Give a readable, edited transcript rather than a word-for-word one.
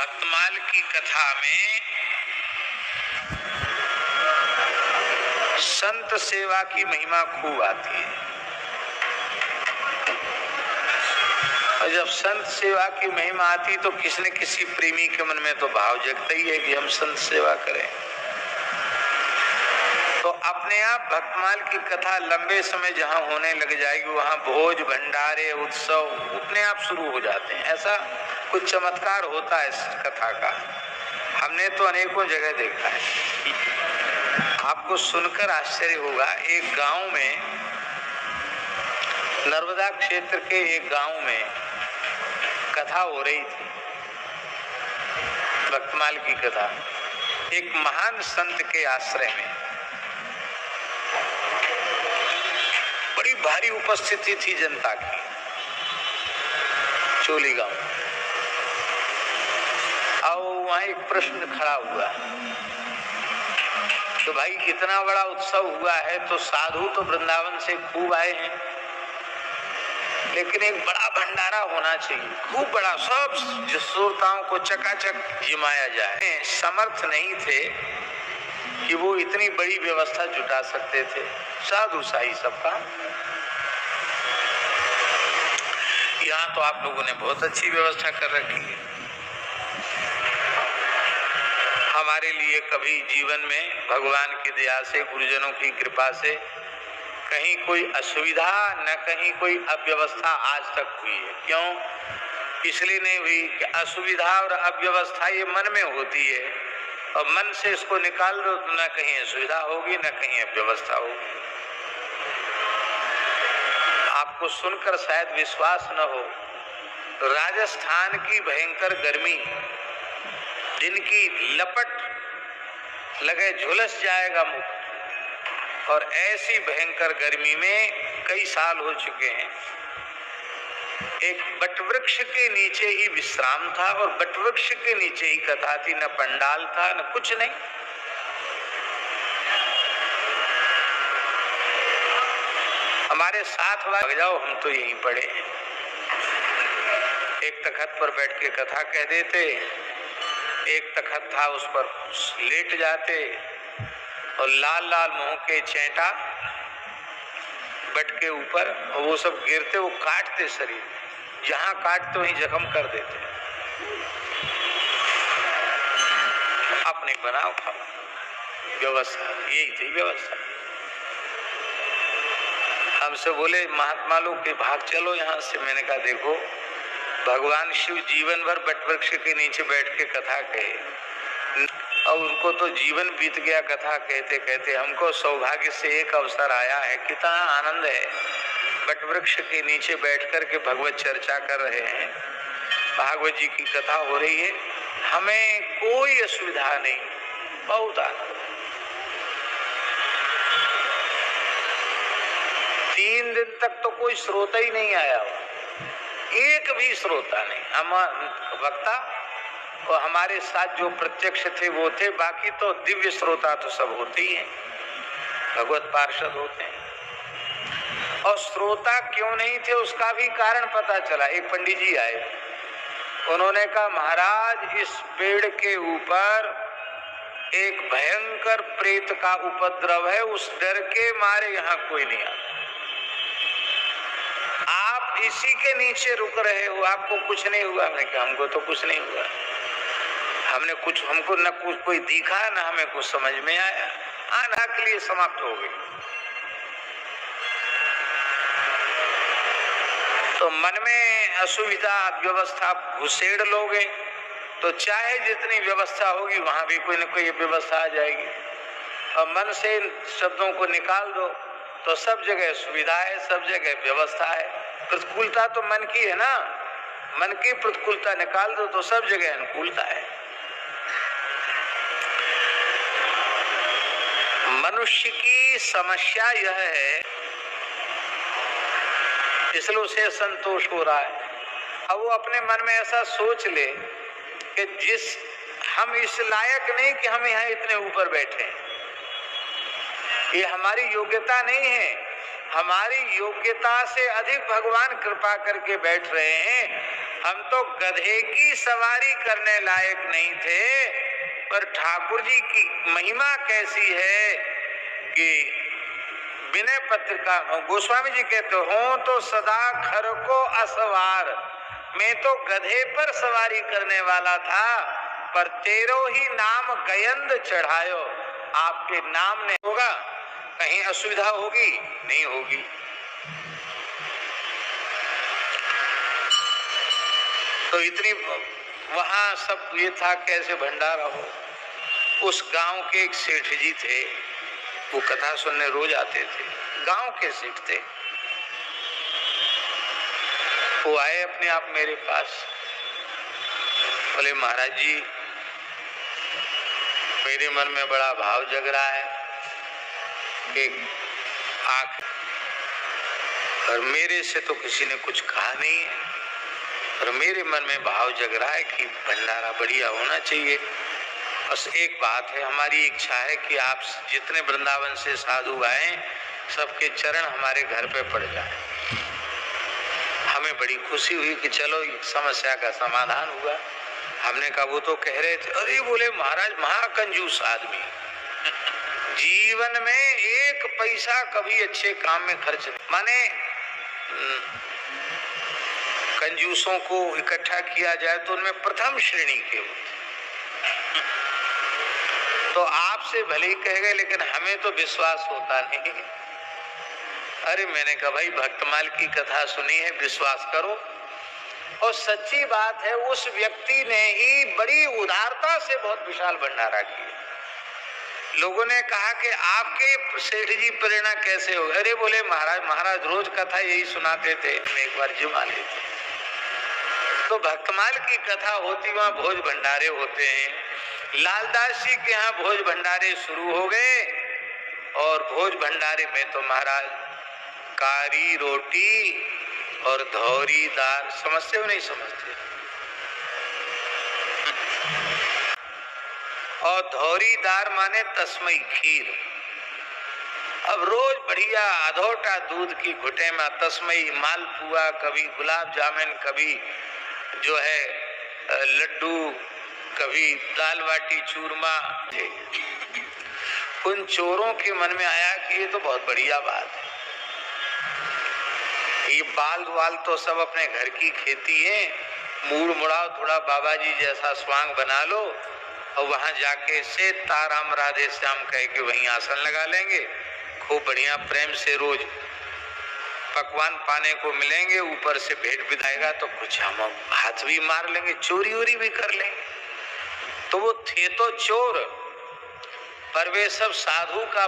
भक्तमाल की कथा में संत सेवा की महिमा खूब आती है। और जब संत सेवा की महिमा आती तो किसी न किसी प्रेमी के मन में तो भाव जगता ही है कि हम संत सेवा करें। तो अपने आप भक्तमाल की कथा लंबे समय जहां होने लग जाएगी वहां भोज भंडारे उत्सव अपने आप शुरू हो जाते हैं। ऐसा कुछ चमत्कार होता है इस कथा का, हमने तो अनेकों जगह देखा है। आपको सुनकर आश्चर्य होगा, एक गांव में, नर्मदा क्षेत्र के एक गांव में कथा हो रही थी, भक्तमाल की कथा। एक महान संत के आश्रय में बड़ी भारी उपस्थिति थी जनता की, चोली गांव। और वहां एक प्रश्न खड़ा हुआ तो भाई इतना बड़ा उत्सव हुआ है तो साधु तो वृंदावन से खूब आए हैं, लेकिन एक बड़ा भंडारा होना चाहिए, खूब बड़ा, सब श्रोताओं को चकाचक जिमाया जाए। समर्थ नहीं थे कि वो इतनी बड़ी व्यवस्था जुटा सकते थे, साधु साई सबका। यहाँ तो आप लोगों ने बहुत अच्छी व्यवस्था कर रखी है। हमारे लिए कभी जीवन में भगवान की दया से, गुरुजनों की कृपा से कहीं कोई असुविधा न कहीं कोई अव्यवस्था आज तक हुई है। क्यों? इसलिए नहीं हुई कि असुविधा और अव्यवस्था ये मन में होती है, और मन से इसको निकाल दो तो न कहीं असुविधा होगी न कहीं अव्यवस्था होगी। आपको सुनकर शायद विश्वास न हो, राजस्थान की भयंकर गर्मी, जिनकी लपट लगे झुलस जाएगा मुख, और ऐसी भयंकर गर्मी में कई साल हो चुके हैं। एक बटवृक्ष के नीचे ही विश्राम था, और बटवृक्ष के नीचे ही कथा थी, न पंडाल था न कुछ नहीं। हमारे साथ लग जाओ, हम तो यहीं पड़े हैं। एक तखत पर बैठ के कथा कह देते, एक तखत था उस पर लेट जाते, और लाल लाल मुंह के चेंटा बट के ऊपर, और वो सब गिरते, वो काटते शरीर, जहां काटते वहीं जख्म कर देते। अपने बनाओ खाओ व्यवस्था, यही थी व्यवस्था। हमसे बोले महात्मा लोग के भाग चलो यहाँ से। मैंने कहा देखो, भगवान शिव जीवन भर बटवृक्ष के नीचे बैठ के कथा कहे, और उनको तो जीवन बीत गया कथा कहते कहते। हमको सौभाग्य से एक अवसर आया है, कितना आनंद है, बटवृक्ष के नीचे बैठकर के भगवत चर्चा कर रहे हैं, भागवत जी की कथा हो रही है, हमें कोई असुविधा नहीं, बहुत आनंद। 3 दिन तक तो कोई श्रोता ही नहीं आया हो, एक भी श्रोता नहीं। हम वक्ता और हमारे साथ जो प्रत्यक्ष थे वो थे, बाकी तो दिव्य श्रोता तो सब होते ही हैं, भगवत पार्षद होते हैं। और श्रोता क्यों नहीं थे उसका भी कारण पता चला। एक पंडित जी आए, उन्होंने कहा महाराज इस पेड़ के ऊपर एक भयंकर प्रेत का उपद्रव है, उस डर के मारे यहाँ कोई नहीं आता। आप इसी के नीचे रुक रहे हो, आपको कुछ नहीं हुआ? मैंने कहा हमको तो कुछ नहीं हुआ, हमको न कुछ कोई दिखा न हमें कुछ समझ में आया, आना के लिए समाप्त हो गई। तो मन में असुविधा व्यवस्था घुसेड़ लोगे तो चाहे जितनी व्यवस्था होगी वहां भी कोई न कोई व्यवस्था आ जाएगी। और मन से शब्दों को निकाल दो तो सब जगह सुविधा है, सब जगह व्यवस्था है। प्रतिकूलता तो मन की है ना, मन की प्रतिकूलता निकाल दो तो सब जगह अनुकूलता है। मनुष्य की समस्या यह है, इसलिए उसे संतोष हो रहा है। अब वो अपने मन में ऐसा सोच ले कि हम इस लायक नहीं कि हम यहाँ इतने ऊपर बैठे, ये हमारी योग्यता नहीं है, हमारी योग्यता से अधिक भगवान कृपा करके बैठ रहे हैं। हम तो गधे की सवारी करने लायक नहीं थे, पर ठाकुर जी की महिमा कैसी है कि विनय पत्र का गोस्वामी जी कहते हो तो सदा खर को असवार, मैं तो गधे पर सवारी करने वाला था, पर तेरो ही नाम गयंद चढ़ायो, आपके नाम ने होगा, कहीं असुविधा होगी नहीं होगी। तो इतनी वहां सब ये था कैसे भंडारा हो। उस गांव के एक सेठ जी थे, वो कथा सुनने रोज आते थे, गांव के सेठ थे। वो आए अपने आप मेरे पास, बोले महाराज जी मेरे मन में बड़ा भाव जग रहा है कि और मेरे से तो किसी ने कुछ कहा नहीं है, और मेरे मन में भाव जग रहा है कि भंडारा बढ़िया होना चाहिए। बस एक बात है, हमारी इच्छा है कि आप जितने वृंदावन से साधु आए सबके चरण हमारे घर पे पड़ जाए। हमें बड़ी खुशी हुई कि चलो समस्या का समाधान हुआ। हमने कहा वो तो कह रहे थे, अरे बोले महाराज महाकंजूस आदमी, जीवन में एक पैसा कभी अच्छे काम में खर्च नहीं, माने कंजूसों को इकट्ठा किया जाए तो उनमें प्रथम श्रेणी के होते। तो आपसे भले ही कह गए, लेकिन हमें तो विश्वास होता नहीं। अरे मैंने कहा भाई भक्तमाल की कथा सुनी है, विश्वास करो। और सच्ची बात है, उस व्यक्ति ने ही बड़ी उदारता से बहुत विशाल भंडारा किया। लोगों ने कहा कि आपके सेठ जी प्रेरणा कैसे हो? अरे बोले महाराज रोज कथा यही सुनाते थे, मैं एक बार जुमा लेते। तो भक्तमाल की कथा होती, वहां भोज भंडारे होते हैं। लालदास जी के यहाँ भोज भंडारे शुरू हो गए, और भोज भंडारे में तो महाराज कारी रोटी और धौरी दाल, समझते हो नहीं समझते? और धौरी दार माने तस्मई खीर। अब रोज बढ़िया अधोटा दूध की घुटे में तस्मई मालपुआ, कभी गुलाब जामुन, कभी जो है लड्डू, कभी दाल बाटी चूरमा। उन चोरों के मन में आया कि ये तो बहुत बढ़िया बात है, ये बाल वाल तो सब अपने घर की खेती है, मूड मुड़ाओ, थोड़ा बाबा जी जैसा स्वांग बना लो, और वहां जाके से ताराम राधे श्याम कह के वहीं आसन लगा लेंगे, खूब बढ़िया प्रेम से रोज पकवान पाने को मिलेंगे, ऊपर से भेंट बिताएगा तो कुछ हम हाथ भी मार लेंगे, चोरी वोरी भी कर लेंगे। तो वो थे तो चोर, पर वे सब साधु का